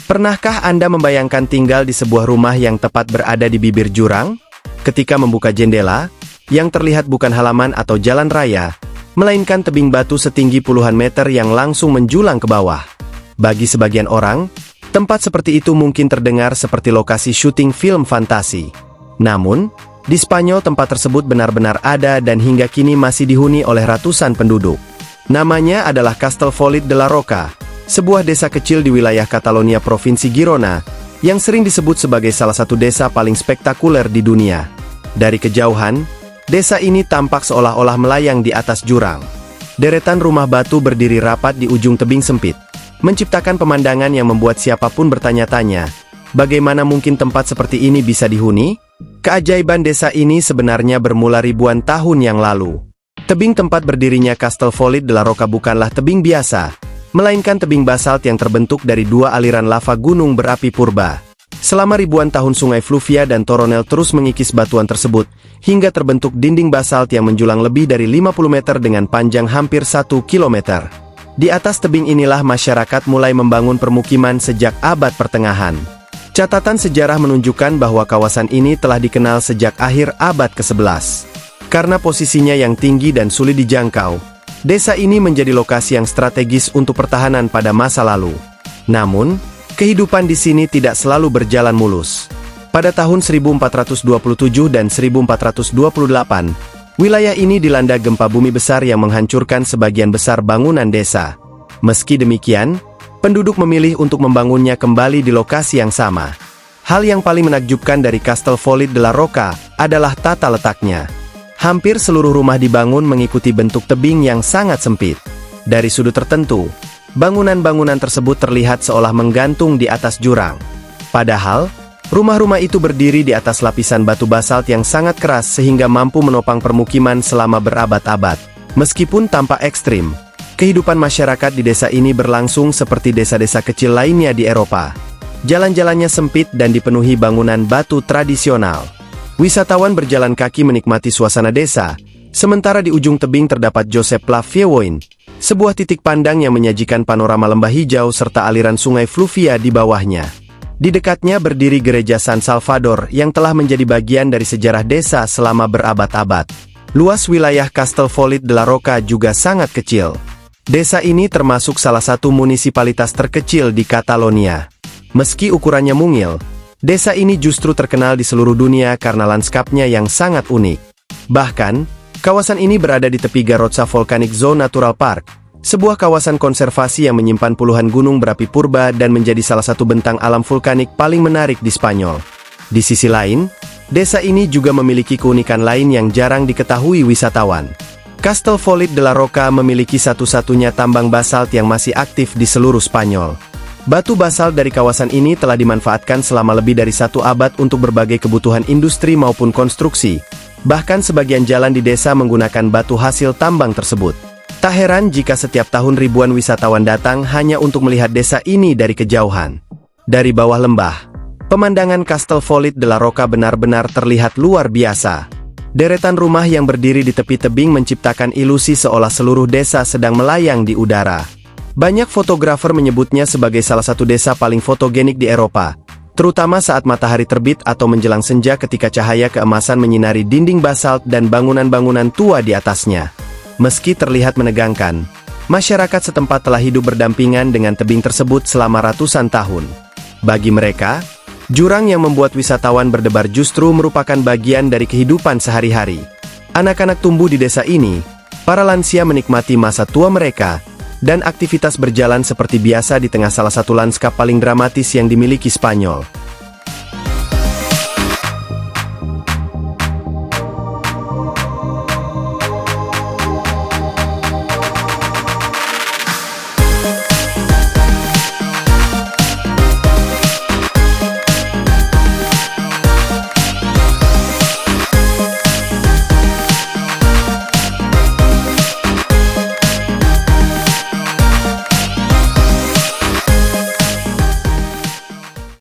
Pernahkah Anda membayangkan tinggal di sebuah rumah yang tepat berada di bibir jurang? Ketika membuka jendela, yang terlihat bukan halaman atau jalan raya, melainkan tebing batu setinggi puluhan meter yang langsung menjulang ke bawah. Bagi sebagian orang, tempat seperti itu mungkin terdengar seperti lokasi syuting film fantasi. Namun, di Spanyol tempat tersebut benar-benar ada dan hingga kini masih dihuni oleh ratusan penduduk. Namanya adalah Castellfollit de la Roca, sebuah desa kecil di wilayah Catalonia Provinsi Girona, yang sering disebut sebagai salah satu desa paling spektakuler di dunia. Dari kejauhan, desa ini tampak seolah-olah melayang di atas jurang. Deretan rumah batu berdiri rapat di ujung tebing sempit, menciptakan pemandangan yang membuat siapapun bertanya-tanya, bagaimana mungkin tempat seperti ini bisa dihuni? Keajaiban desa ini sebenarnya bermula ribuan tahun yang lalu. Tebing tempat berdirinya Castellfollit de la Roca bukanlah tebing biasa, melainkan tebing basalt yang terbentuk dari dua aliran lava gunung berapi purba. Selama ribuan tahun sungai Fluvia dan Toronel terus mengikis batuan tersebut, hingga terbentuk dinding basalt yang menjulang lebih dari 50 meter dengan panjang hampir 1 kilometer. Di atas tebing inilah masyarakat mulai membangun permukiman sejak abad pertengahan. Catatan sejarah menunjukkan bahwa kawasan ini telah dikenal sejak akhir abad ke-11. Karena posisinya yang tinggi dan sulit dijangkau, desa ini menjadi lokasi yang strategis untuk pertahanan pada masa lalu. Namun, kehidupan di sini tidak selalu berjalan mulus. Pada tahun 1427 dan 1428, wilayah ini dilanda gempa bumi besar yang menghancurkan sebagian besar bangunan desa. Meski demikian, penduduk memilih untuk membangunnya kembali di lokasi yang sama. Hal yang paling menakjubkan dari Castellfollit de la Roca adalah tata letaknya. Hampir seluruh rumah dibangun mengikuti bentuk tebing yang sangat sempit. Dari sudut tertentu, bangunan-bangunan tersebut terlihat seolah menggantung di atas jurang. Padahal, rumah-rumah itu berdiri di atas lapisan batu basalt yang sangat keras sehingga mampu menopang permukiman selama berabad-abad. Meskipun tampak ekstrim, kehidupan masyarakat di desa ini berlangsung seperti desa-desa kecil lainnya di Eropa. Jalan-jalannya sempit dan dipenuhi bangunan batu tradisional. Wisatawan berjalan kaki menikmati suasana desa, sementara di ujung tebing terdapat Josep Pla Viewpoint, sebuah titik pandang yang menyajikan panorama lembah hijau serta aliran sungai Fluvia di bawahnya. Di dekatnya berdiri gereja San Salvador yang telah menjadi bagian dari sejarah desa selama berabad-abad. Luas wilayah Castellfollit de la Roca juga sangat kecil. Desa ini termasuk salah satu munisipalitas terkecil di Catalonia. Meski ukurannya mungil, desa ini justru terkenal di seluruh dunia karena lanskapnya yang sangat unik. Bahkan, kawasan ini berada di tepi Garrotxa Volcanic Zone Natural Park, sebuah kawasan konservasi yang menyimpan puluhan gunung berapi purba dan menjadi salah satu bentang alam vulkanik paling menarik di Spanyol. Di sisi lain, desa ini juga memiliki keunikan lain yang jarang diketahui wisatawan. Castellfollit de la Roca memiliki satu-satunya tambang basalt yang masih aktif di seluruh Spanyol. Batu basalt dari kawasan ini telah dimanfaatkan selama lebih dari 1 abad untuk berbagai kebutuhan industri maupun konstruksi. Bahkan sebagian jalan di desa menggunakan batu hasil tambang tersebut. Tak heran jika setiap tahun ribuan wisatawan datang hanya untuk melihat desa ini dari kejauhan. Dari bawah lembah, pemandangan Castellfollit de la Roca benar-benar terlihat luar biasa. Deretan rumah yang berdiri di tepi tebing menciptakan ilusi seolah seluruh desa sedang melayang di udara. Banyak fotografer menyebutnya sebagai salah satu desa paling fotogenik di Eropa, terutama saat matahari terbit atau menjelang senja ketika cahaya keemasan menyinari dinding basalt dan bangunan-bangunan tua di atasnya. Meski terlihat menegangkan, masyarakat setempat telah hidup berdampingan dengan tebing tersebut selama ratusan tahun. Bagi mereka, jurang yang membuat wisatawan berdebar justru merupakan bagian dari kehidupan sehari-hari. Anak-anak tumbuh di desa ini, para lansia menikmati masa tua mereka, dan aktivitas berjalan seperti biasa di tengah salah satu lanskap paling dramatis yang dimiliki Spanyol.